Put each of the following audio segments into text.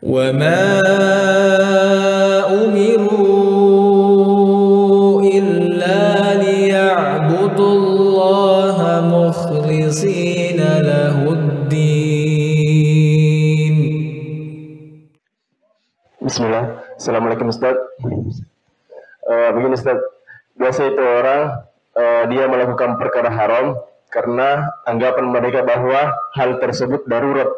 وَمَا أُمِرُوا إِلَّا لِيَعْبُدُوا اللَّهَ مُخْلِصِينَ لَهُ الدِّينَ. Bismillah. Assalamualaikum Ustaz. Begini Ustaz, biasa itu orang dia melakukan perkara haram karena anggapan mereka bahwa hal tersebut darurat.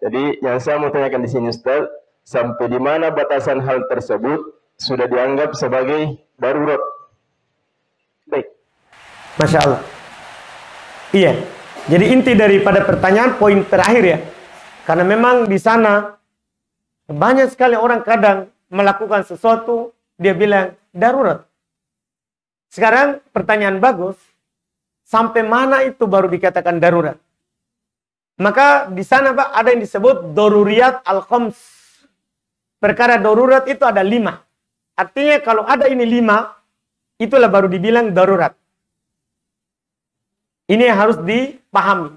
Jadi yang saya mau tanyakan di sini Ustaz, sampai di mana batasan hal tersebut sudah dianggap sebagai darurat? Baik. Masya Allah. Iya. Jadi inti daripada pertanyaan poin terakhir ya. Karena memang di sana banyak sekali orang kadang melakukan sesuatu, dia bilang darurat. Sekarang pertanyaan bagus, sampai mana itu baru dikatakan darurat? Maka di sana Pak ada yang disebut daruriyat al-khams. Perkara darurat itu ada 5. Artinya kalau ada ini 5, itulah baru dibilang darurat. Ini yang harus dipahami.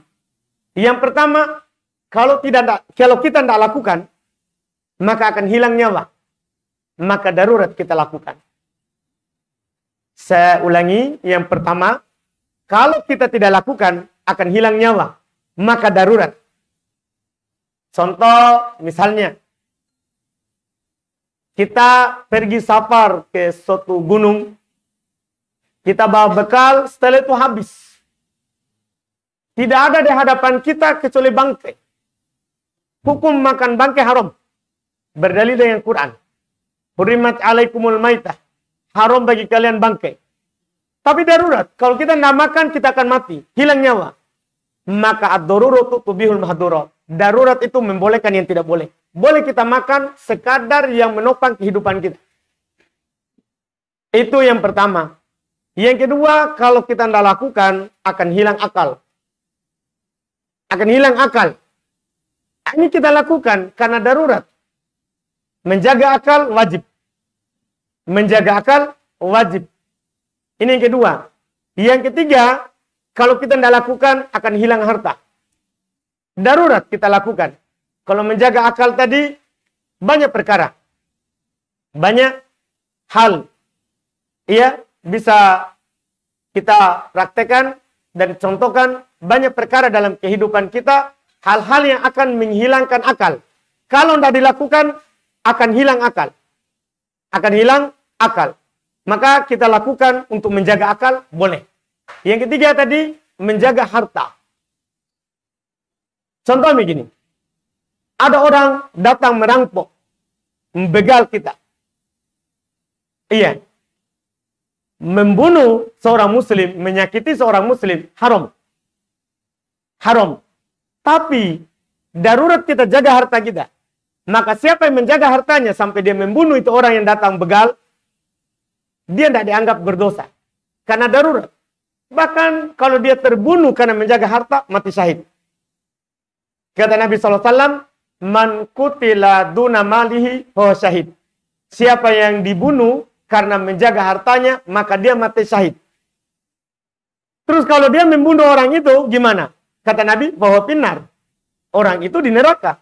Yang pertama, kalau kita tidak lakukan, maka akan hilang nyawa. Maka darurat kita lakukan. Saya ulangi, yang pertama, kalau kita tidak lakukan, akan hilang nyawa. Maka darurat. Contoh, misalnya, kita pergi safar ke suatu gunung, kita bawa bekal, setelah itu habis. Tidak ada di hadapan kita kecuali bangkai. Hukum makan bangkai haram. Berdalil dengan Quran. Hurimat alaikumul maitah. Haram bagi kalian bangkai. Tapi darurat. Kalau kita tidak makan, kita akan mati. Hilang nyawa. Maka ad-daruratu tubihul mahdurat. Darurat itu membolehkan yang tidak boleh. Boleh kita makan sekadar yang menopang kehidupan kita. Itu yang pertama. Yang kedua, kalau kita tidak lakukan, akan hilang akal. Akan hilang akal. Ini kita lakukan karena darurat. Menjaga akal wajib. Menjaga akal wajib. Ini yang kedua. Yang ketiga, kalau kita tidak lakukan akan hilang harta. Darurat kita lakukan. Kalau menjaga akal tadi banyak perkara. Banyak hal. Iya, bisa kita praktekkan dan contohkan banyak perkara dalam kehidupan kita, hal-hal yang akan menghilangkan akal. Kalau tidak dilakukan akan hilang akal. Akan hilang akal. Maka kita lakukan untuk menjaga akal, boleh. Yang ketiga tadi, menjaga harta. Contoh begini. Ada orang datang merampok, membegal kita. Iya. Membunuh seorang muslim, menyakiti seorang muslim, haram. Haram. Tapi, darurat kita jaga harta kita. Maka siapa yang menjaga hartanya sampai dia membunuh itu orang yang datang begal, dia tidak dianggap berdosa. Karena darurat. Bahkan kalau dia terbunuh karena menjaga harta, mati syahid. Kata Nabi SAW, man kutila duna malihi huwa syahid. Siapa yang dibunuh karena menjaga hartanya, maka dia mati syahid. Terus kalau dia membunuh orang itu, gimana? Kata Nabi, bahwa pinar. Orang itu di neraka.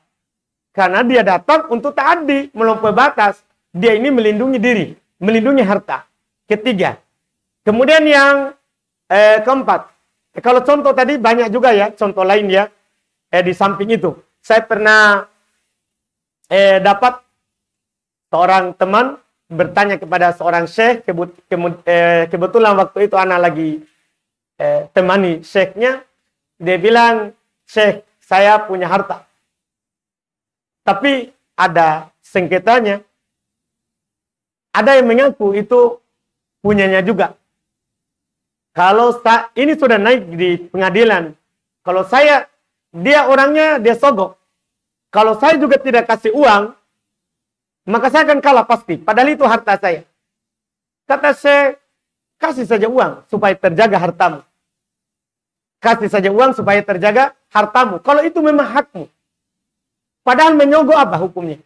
Karena dia datang untuk ta'addi, melampaui batas. Dia ini melindungi diri, melindungi harta. Ketiga. Kemudian yang keempat. Kalau contoh tadi banyak juga ya, contoh lain ya. Di samping itu. Saya pernah dapat seorang teman bertanya kepada seorang syekh. Kebetulan waktu itu anak lagi temani syekhnya. Dia bilang, syekh, saya punya harta. Tapi ada sengketanya. Ada yang mengaku itu punyanya juga. Kalau ini sudah naik di pengadilan. Kalau dia orangnya, dia sogok. Kalau saya juga tidak kasih uang, maka saya akan kalah pasti. Padahal itu harta saya. Kata saya, kasih saja uang supaya terjaga hartamu. Kasih saja uang supaya terjaga hartamu. Kalau itu memang hakmu. Padahal menyogok apa hukumnya?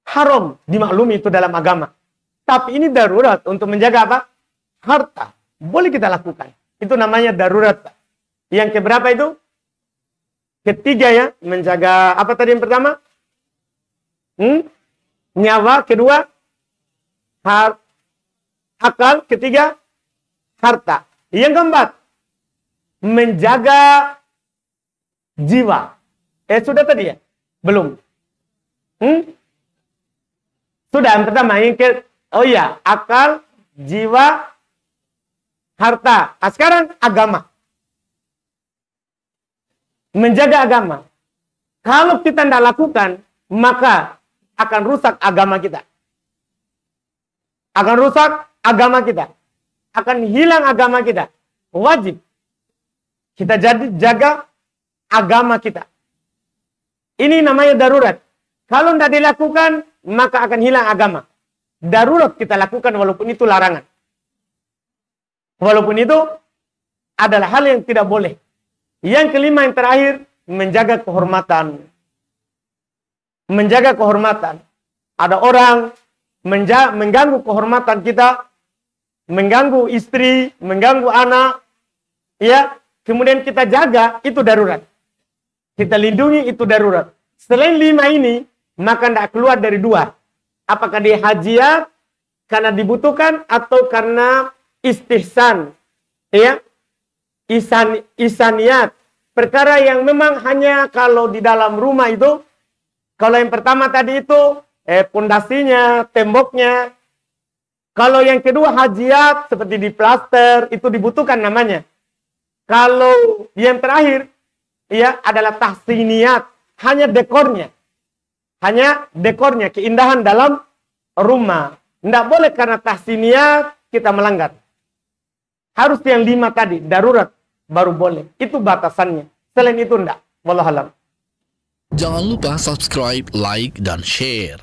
Haram. Dimaklumi itu dalam agama. Tapi ini darurat untuk menjaga apa? Harta. Boleh kita lakukan. Itu namanya darurat. Yang keberapa itu? Ketiga ya. Menjaga apa tadi yang pertama? nyawa, kedua akal, ketiga harta. Yang keempat, menjaga jiwa. Sudah tadi ya? Belum. Sudah yang pertama, oh iya, akal, jiwa, harta. Sekarang agama. Menjaga agama. Kalau kita tidak lakukan, maka akan rusak agama kita. Akan rusak agama kita. Akan hilang agama kita. Wajib kita jaga agama kita. Ini namanya darurat. Kalau tidak dilakukan, maka akan hilang agama. Darurat kita lakukan walaupun itu larangan. Walaupun itu adalah hal yang tidak boleh. Yang kelima, yang terakhir, menjaga kehormatan. Menjaga kehormatan. Ada orang mengganggu kehormatan kita, mengganggu istri, mengganggu anak, ya, kemudian kita jaga, itu darurat. Kita lindungi, itu darurat. Selain 5 ini, maka tidak keluar dari 2. Apakah dia hajiat karena dibutuhkan atau karena istihsan, ya, isaniyat, perkara yang memang hanya kalau di dalam rumah itu, kalau yang pertama tadi itu pondasinya, temboknya. Kalau yang kedua hajiat seperti di plaster itu dibutuhkan namanya. Kalau yang terakhir ya adalah tahsiniyat, hanya dekornya. Hanya dekornya, keindahan dalam rumah. Tidak boleh karena tahsiniyat kita melanggar. Harus yang 5 tadi, darurat baru boleh. Itu batasannya. Selain itu enggak. Wallahualam. Jangan lupa subscribe, like, dan share.